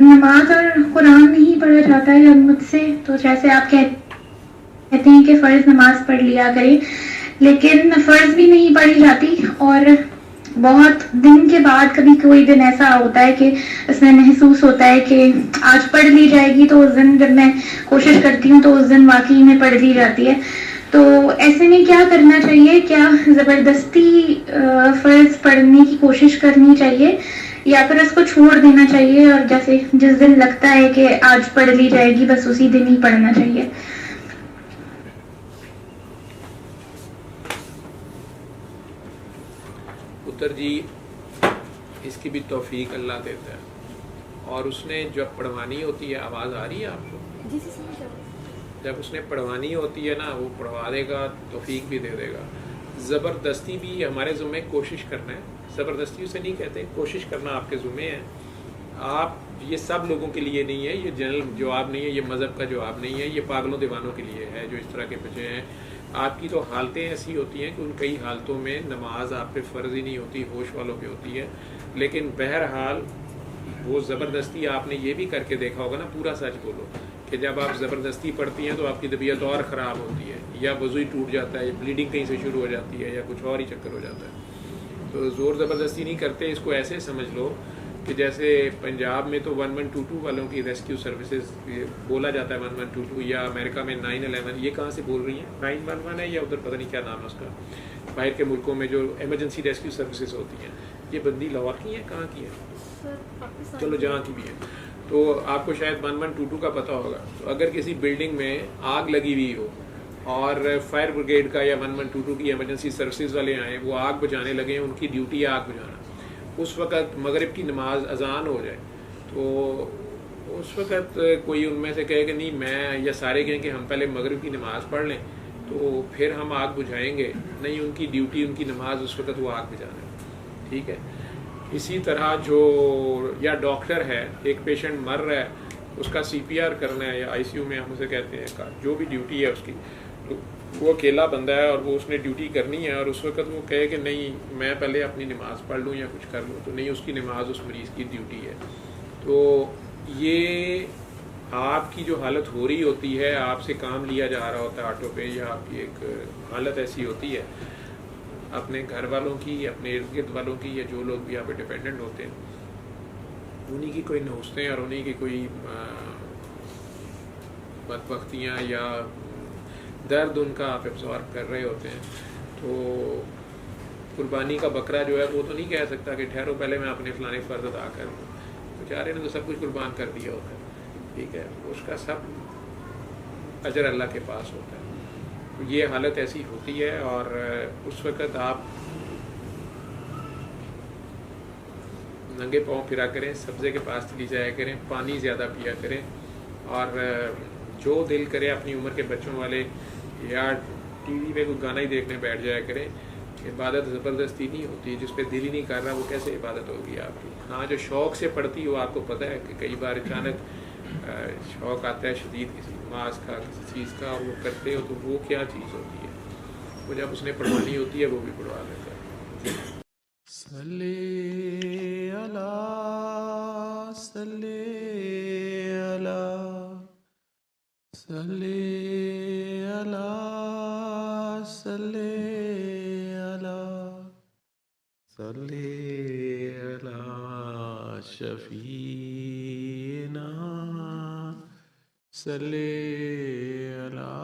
نماز اور قرآن نہیں پڑھا جاتا ہے مجھ سے، تو جیسے آپ کہتے ہیں کہ فرض نماز پڑھ لیا کریں، لیکن فرض بھی نہیں پڑھی جاتی، اور بہت دن کے بعد کبھی کوئی دن ایسا ہوتا ہے کہ اس میں محسوس ہوتا ہے کہ آج پڑھ لی جائے گی، تو اس دن جب میں کوشش کرتی ہوں تو اس دن واقعی میں پڑھ لی جاتی ہے. تو ایسے میں کیا کرنا چاہیے؟ کیا زبردستی فرض پڑھنے کی کوشش کرنی چاہیے، یا پھر اس کو چھوڑ دینا چاہیے اور جیسے جس دن لگتا ہے کہ آج پڑھ لی جائے گی بس اسی دن ہی پڑھنا چاہیے؟ پتر جی، اس کی بھی توفیق اللہ دیتا ہے، اور اس نے جب پڑھوانی ہوتی ہے، آواز آ رہی ہے آپ کو؟ جی جی سمجھ رہا ہوں. جب اس نے پڑھوانی ہوتی ہے نا، وہ پڑھوا دے گا، توفیق بھی دے دے گا. زبردستی بھی ہمارے ذمے کوشش کرنا ہے، زبردستی اسے نہیں کہتے، کوشش کرنا آپ کے ذمے ہے. آپ یہ سب لوگوں کے لیے نہیں ہے، یہ جنرل جواب نہیں ہے، یہ مذہب کا جواب نہیں ہے، یہ پاگلوں دیوانوں کے لیے ہے جو اس طرح کے بچے ہیں. آپ کی تو حالتیں ایسی ہوتی ہیں کہ ان کئی حالتوں میں نماز آپ پہ فرض ہی نہیں ہوتی، ہوش والوں پہ ہوتی ہے. لیکن بہرحال وہ زبردستی آپ نے یہ بھی کر کے دیکھا ہوگا نا، پورا سچ بولو کہ جب آپ زبردستی پڑھتی ہیں تو آپ کی طبیعت اور خراب ہوتی ہے، یا وضو ہی ٹوٹ جاتا ہے، یا بلیڈنگ کہیں سے شروع ہو جاتی ہے، یا کچھ اور ہی چکر ہو جاتا ہے. تو زور زبردستی نہیں کرتے. اس کو ایسے سمجھ لو کہ جیسے پنجاب میں تو 1122 والوں کی ریسکیو سروسز بولا جاتا ہے 1122، یا امریکہ میں 911. یہ کہاں سے بول رہی ہیں؟ 911 ہے یا ادھر پتہ نہیں کیا نام ہے اس کا، باہر کے ملکوں میں جو ایمرجنسی ریسکیو سروسز ہوتی ہیں. یہ بندی لاہور کی ہیں، کہاں کی ہے؟ چلو جہاں کی بھی ہے. تو آپ کو شاید 1122 کا پتہ ہوگا. تو اگر کسی بلڈنگ میں آگ لگی ہوئی ہو اور فائر بریگیڈ کا یا 1122 کی ایمرجنسی سروسز والے آئیں، وہ آگ بجھانے لگے ہیں، ان کی ڈیوٹی ہے آگ بجھانا. اس وقت مغرب کی نماز اذان ہو جائے تو اس وقت کوئی ان میں سے کہے کہ نہیں میں، یا سارے کہیں کہ ہم پہلے مغرب کی نماز پڑھ لیں تو پھر ہم آگ بجھائیں گے. نہیں، ان کی ڈیوٹی، ان کی نماز اس وقت وہ آگ بجھانا ہے. ٹھیک ہے. اسی طرح جو یا ڈاکٹر ہے، ایک پیشنٹ مر رہا ہے، اس کا سی پی آر کرنا ہے، یا آئی سی یو میں ہم اسے کہتے ہیں، جو بھی ڈیوٹی ہے اس کی، تو وہ اکیلا بندہ ہے اور وہ اس نے ڈیوٹی کرنی ہے، اور اس وقت وہ کہے کہ نہیں میں پہلے اپنی نماز پڑھ لوں یا کچھ کر لوں، تو نہیں، اس کی نماز اس مریض کی ڈیوٹی ہے. تو یہ آپ کی جو حالت ہو رہی ہوتی ہے، آپ سے کام لیا جا رہا ہوتا ہے آٹو پہ، یا آپ کی ایک حالت ایسی ہوتی ہے، اپنے گھر والوں کی، اپنے ارد گرد والوں کی، یا جو لوگ بھی آپ پہ ڈپینڈنٹ ہوتے ہیں، انہی کی کوئی نوستیں اور انہی کی کوئی بدبختیاں یا درد ان کا آپ ابزارب کر رہے ہوتے ہیں. تو قربانی کا بکرا جو ہے وہ تو نہیں کہہ سکتا کہ ٹھہرو پہلے میں اپنے فلانے فرض ادا کر لوں. بیچارے نے تو سب کچھ قربان کر دیا ہوتا ہے. ٹھیک ہے، اس کا سب اجر اللہ کے پاس ہوتا ہے. یہ حالت ایسی ہوتی ہے، اور اس وقت آپ ننگے پاؤں پھرا کریں، سبزے کے پاس چلی جایا کریں، پانی زیادہ پیا کریں، اور جو دل کرے اپنی عمر کے بچوں والے یا ٹی وی پہ کوئی گانا ہی دیکھنے بیٹھ جایا کریں. عبادت زبردستی نہیں ہوتی، جس پہ دل ہی نہیں کر رہا وہ کیسے عبادت ہوگی آپ کی. ہاں، جو شوق سے پڑھتی ہو، آپ کو پتہ ہے کہ کئی بار اچانک شوق آتا ہے شدید کسی نماز کا، کسی چیز کا، اور وہ کرتے ہو تو وہ کیا چیز ہوتی ہے. وہ جب اس نے پڑھوانی ہوتی ہے وہ بھی پڑھوا دیتا ہے. صلی اللہ صلی اللہ صلی اللہ صلی اللہ صلی اللہ شفیعنا صلی اللہ